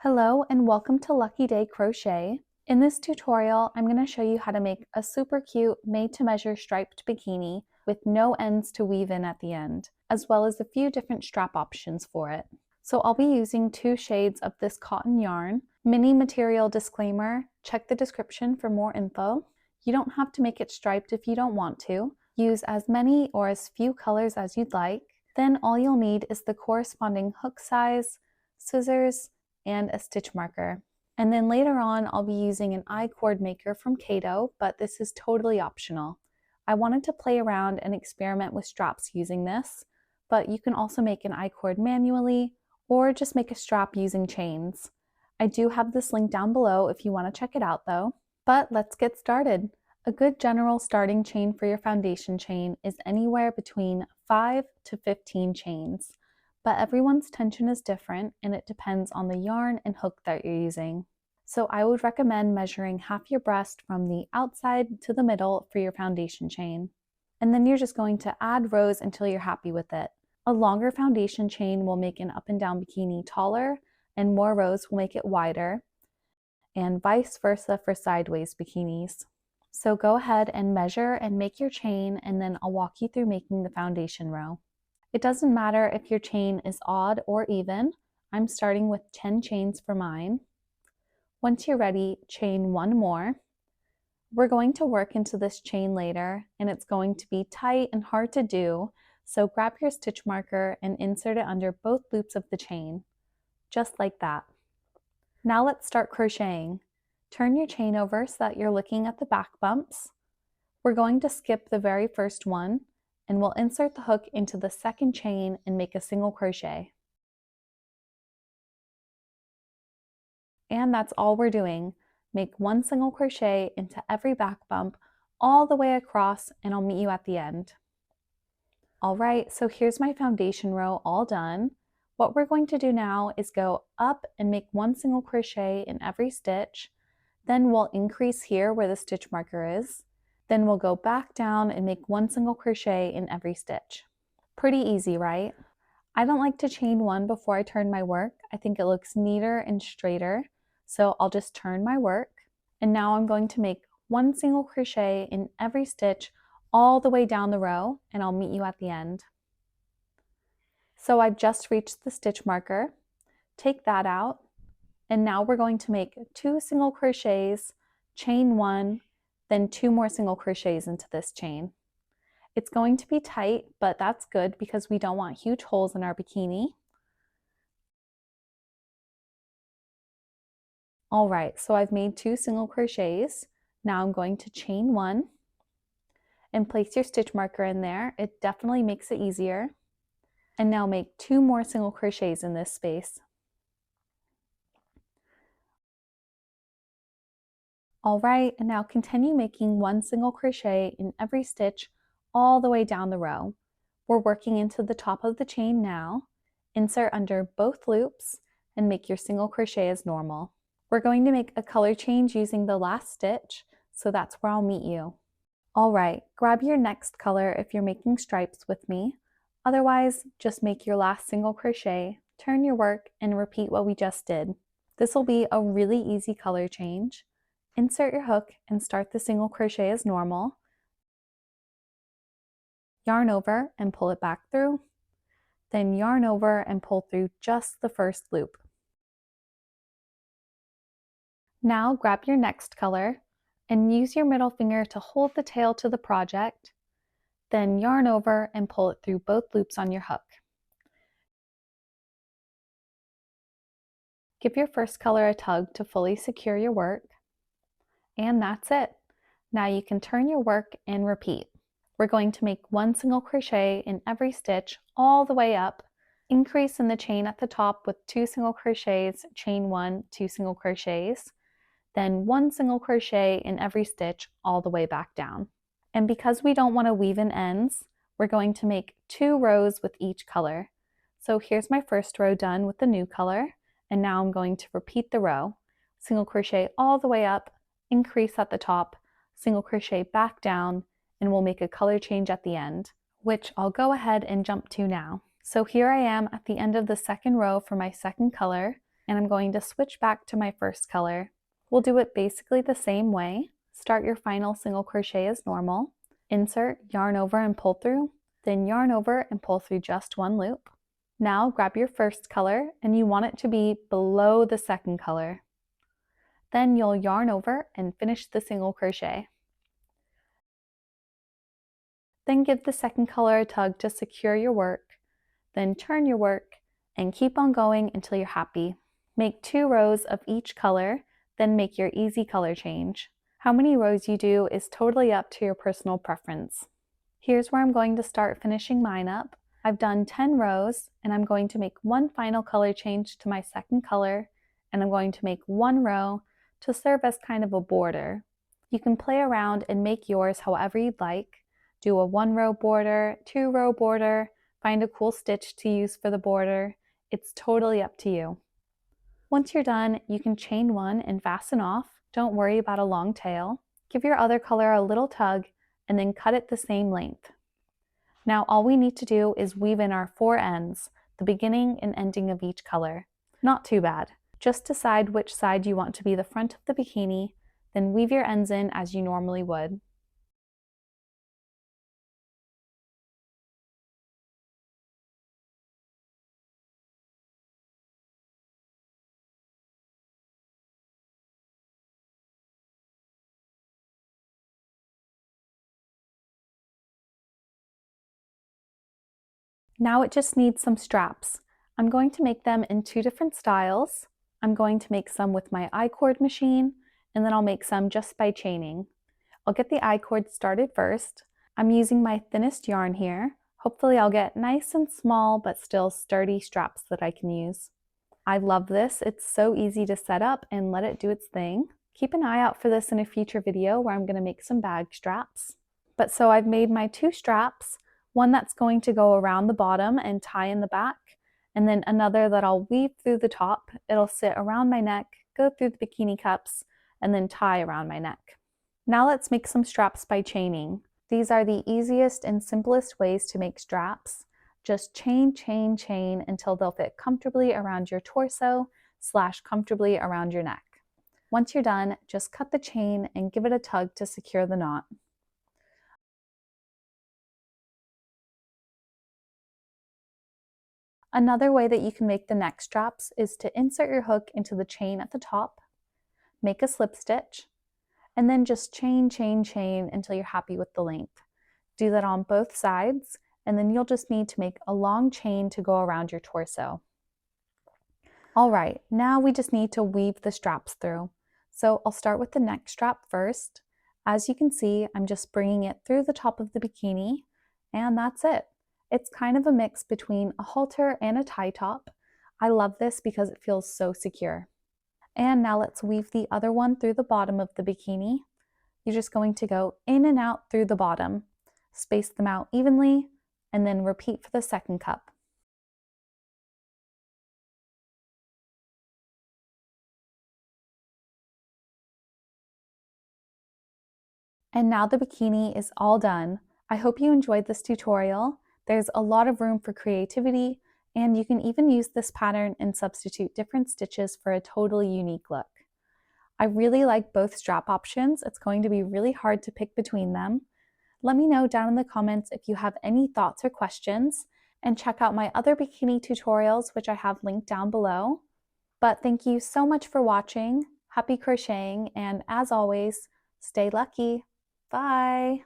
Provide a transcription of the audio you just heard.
Hello and welcome to Lucky Day Crochet. In this tutorial, I'm going to show you how to make a super cute made-to-measure striped bikini with no ends to weave in at the end, as well as a few different strap options for it. So I'll be using 2 shades of this cotton yarn. Mini material disclaimer, check the description for more info. You don't have to make it striped if you don't want to. Use as many or as few colors as you'd like. Then all you'll need is the corresponding hook size, scissors, and a stitch marker. And then later on, I'll be using an I-cord maker from Caydo, but this is totally optional. I wanted to play around and experiment with straps using this, but you can also make an I-cord manually or just make a strap using chains. I do have this link down below if you want to check it out though. But let's get started. A good general starting chain for your foundation chain is anywhere between 5 to 15 chains. But everyone's tension is different and it depends on the yarn and hook that you're using. So I would recommend measuring half your breast from the outside to the middle for your foundation chain. And then you're just going to add rows until you're happy with it. A longer foundation chain will make an up and down bikini taller, and more rows will make it wider, and vice versa for sideways bikinis. So go ahead and measure and make your chain, and then I'll walk you through making the foundation row. It doesn't matter if your chain is odd or even. I'm starting with 10 chains for mine. Once you're ready, chain 1 more. We're going to work into this chain later, and it's going to be tight and hard to do, so grab your stitch marker and insert it under both loops of the chain, just like that. Now let's start crocheting. Turn your chain over so that you're looking at the back bumps. We're going to skip the very first one, and we'll insert the hook into the second chain and make a single crochet. And that's all we're doing. Make 1 single crochet into every back bump all the way across, and I'll meet you at the end. All right, so here's my foundation row all done. What we're going to do now is go up and make 1 single crochet in every stitch. Then we'll increase here where the stitch marker is. Then we'll go back down and make 1 single crochet in every stitch. Pretty easy, right? I don't like to chain 1 before I turn my work. I think it looks neater and straighter. So I'll just turn my work. And now I'm going to make 1 single crochet in every stitch all the way down the row, and I'll meet you at the end. So I've just reached the stitch marker. Take that out. And now we're going to make 2 single crochets, chain 1, then 2 more single crochets into this chain. It's going to be tight, but that's good because we don't want huge holes in our bikini. All right, so I've made 2 single crochets. Now I'm going to chain 1 and place your stitch marker in there. It definitely makes it easier. And now make 2 more single crochets in this space. All right, and now continue making 1 single crochet in every stitch all the way down the row. We're working into the top of the chain now. Insert under both loops and make your single crochet as normal. We're going to make a color change using the last stitch, so that's where I'll meet you. All right, grab your next color if you're making stripes with me. Otherwise, just make your last single crochet, turn your work, and repeat what we just did. This will be a really easy color change. Insert your hook and start the single crochet as normal. Yarn over and pull it back through. Then yarn over and pull through just the first loop. Now grab your next color and use your middle finger to hold the tail to the project. Then yarn over and pull it through both loops on your hook. Give your first color a tug to fully secure your work. And that's it. Now you can turn your work and repeat. We're going to make 1 single crochet in every stitch all the way up, increase in the chain at the top with 2 single crochets, chain 1, 2 single crochets, then 1 single crochet in every stitch all the way back down. And because we don't want to weave in ends, we're going to make 2 rows with each color. So here's my first row done with the new color, and now I'm going to repeat the row. Single crochet all the way up, increase at the top, single crochet back down, and we'll make a color change at the end, which I'll go ahead and jump to now. So here I am at the end of the second row for my second color. and I'm going to switch back to my first color. We'll do it basically the same way. Start your final single crochet as normal, insert, yarn over and pull through, then yarn over and pull through just one loop. Now grab your first color and you want it to be below the second color. Then you'll yarn over and finish the single crochet. Then give the second color a tug to secure your work, then turn your work and keep on going until you're happy. Make 2 rows of each color, then make your easy color change. How many rows you do is totally up to your personal preference. Here's where I'm going to start finishing mine up. I've done 10 rows and I'm going to make one final color change to my second color, and I'm going to make 1 row to serve as kind of a border. You can play around and make yours however you'd like. Do a 1-row border, 2-row border, find a cool stitch to use for the border. It's totally up to you. Once you're done, you can chain 1 and fasten off. Don't worry about a long tail. Give your other color a little tug and then cut it the same length. Now all we need to do is weave in our 4 ends, the beginning and ending of each color. Not too bad. Just decide which side you want to be the front of the bikini, then weave your ends in as you normally would. Now it just needs some straps. I'm going to make them in 2 different styles. I'm going to make some with my I-cord machine, and then I'll make some just by chaining. I'll get the I-cord started first. I'm using my thinnest yarn here. Hopefully I'll get nice and small but still sturdy straps that I can use. I love this. It's so easy to set up and let it do its thing. Keep an eye out for this in a future video where I'm going to make some bag straps. But so I've made my 2 straps, one that's going to go around the bottom and tie in the back, and then another that I'll weave through the top. It'll sit around my neck, go through the bikini cups, and then tie around my neck. Now let's make some straps by chaining. These are the easiest and simplest ways to make straps. Just chain, chain, chain until they'll fit comfortably around your torso / comfortably around your neck. Once you're done, just cut the chain and give it a tug to secure the knot. Another way that you can make the neck straps is to insert your hook into the chain at the top, make a slip stitch, and then just chain, chain, chain until you're happy with the length. Do that on both sides, and then you'll just need to make a long chain to go around your torso. All right, now we just need to weave the straps through. So I'll start with the neck strap first. As you can see, I'm just bringing it through the top of the bikini, and that's it. It's kind of a mix between a halter and a tie top. I love this because it feels so secure. And now let's weave the other one through the bottom of the bikini. You're just going to go in and out through the bottom, space them out evenly, and then repeat for the second cup. And now the bikini is all done. I hope you enjoyed this tutorial. There's a lot of room for creativity, and you can even use this pattern and substitute different stitches for a totally unique look. I really like both strap options. It's going to be really hard to pick between them. Let me know down in the comments if you have any thoughts or questions, and check out my other bikini tutorials, which I have linked down below. But thank you so much for watching. Happy crocheting, and as always, stay lucky. Bye!